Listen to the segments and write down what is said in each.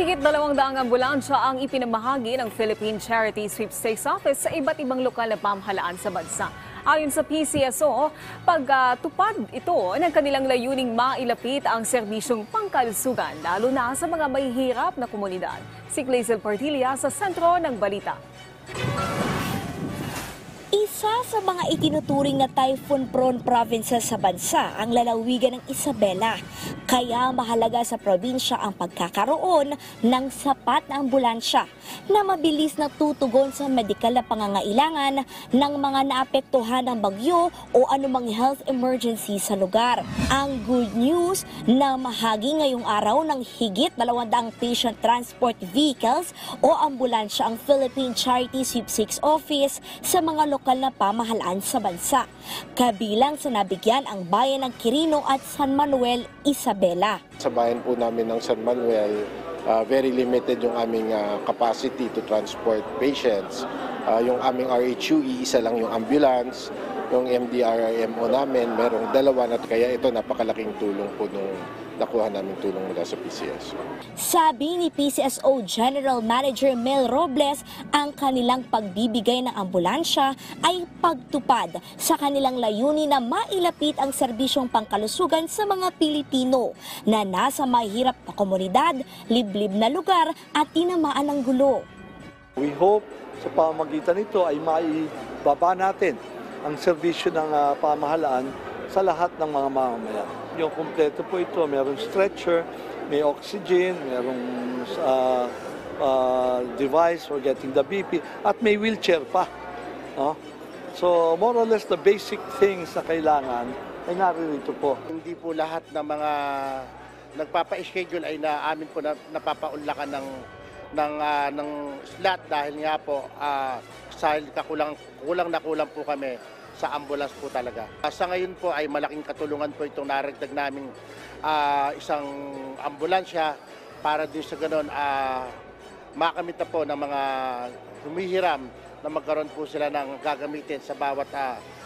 Higit 200 ambulansya ang ipinamahagi ng Philippine Charity Sweepstakes Office sa iba't ibang lokal na pamahalaan sa bansa. Ayon sa PCSO, pagtupad ito ng kanilang layuning mailapit ang serbisyong pangkalusugan, lalo na sa mga mahihirap na komunidad. Si Clazel Partilla sa sentro ng balita. Isa sa mga itinuturing na typhoon-prone provinces sa bansa ang lalawigan ng Isabela. Kaya mahalaga sa probinsya ang pagkakaroon ng sapat na ambulansya na mabilis na tutugon sa medikal na pangangailangan ng mga naapektuhan ng bagyo o anumang health emergency sa lugar. Ang good news na mahagi ngayong araw ng higit 200 patient transport vehicles o ambulansya ang Philippine Charity Sweepstakes Office sa mga lokal na pamahalaan sa bansa. Kabilang sa nabigyan ang bayan ng Quirino at San Manuel, Isabela. Sa bayan po namin ng San Manuel, very limited yung aming capacity to transport patients. Yung aming RHU, isa lang yung ambulance. Yung MDRRMO namin, merong 2 na, kaya ito napakalaking tulong po nung nakuha namin tulong mula sa PCSO. Sabi ni PCSO General Manager Mel Robles, ang kanilang pagbibigay ng ambulansya ay pagtupad sa kanilang layunin na mailapit ang serbisyong pangkalusugan sa mga Pilipino na nasa mahirap na komunidad, liblib na lugar at tinamaan ng gulo. We hope sa pamamagitan nito ay maibaba natin ang serbisyo ng pamahalaan sa lahat ng mga mamamayan. Yung kumpleto po ito, mayroong stretcher, may oxygen, mayroong device for getting the BP, at may wheelchair pa. So more or less the basic things na kailangan ay naririto po. Hindi po lahat ng mga nagpapa-schedule ay amin po napapaunlakan ng slot dahil nga po kulang po kami sa ambulance po talaga. Sa ngayon po ay malaking katulungan po itong naragdag naming isang ambulansya para din sa ganon makamit na po ng mga humihiram na magkaroon po sila ng gagamitin sa bawat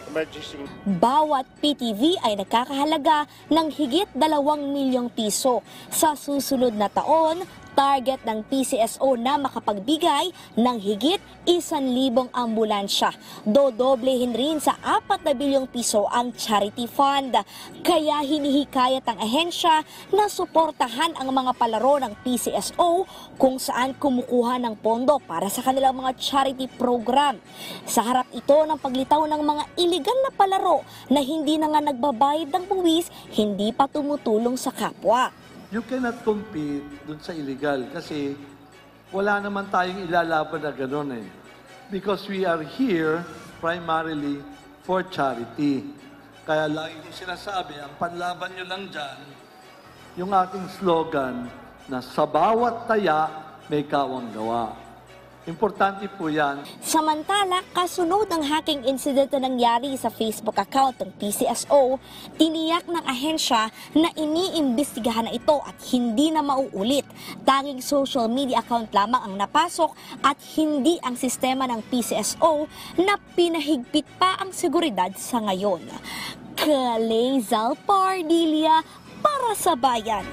emergency. Bawat PTV ay nagkakahalaga ng higit 2 milyong piso. Sa susunod na taon, target ng PCSO na makapagbigay ng higit 1,000 ambulansya. Dodoblehin rin sa 4 na bilyong piso ang charity fund. Kaya hinihikayat ang ahensya na suportahan ang mga palaro ng PCSO kung saan kumukuha ng pondo para sa kanilang mga charity program. Sa harap ito ng paglitaw ng mga iligal na palaro na hindi na nga nagbabayad ng buwis, hindi pa tumutulong sa kapwa. You cannot compete dun sa illegal kasi wala naman tayong ilalaban na gano'n eh. Because we are here primarily for charity. Kaya lagi kong sinasabi, ang panlaban nyo lang dyan, yung ating slogan na sa bawat taya may kawang gawa. Importante po yan. Samantala, kasunod ng hacking incident na nangyari sa Facebook account ng PCSO, tiniyak ng ahensya na iniimbestigahan na ito at hindi na mauulit. Tanging social media account lamang ang napasok at hindi ang sistema ng PCSO na pinahigpit pa ang seguridad sa ngayon. Clazel Partilla para sa Bayan.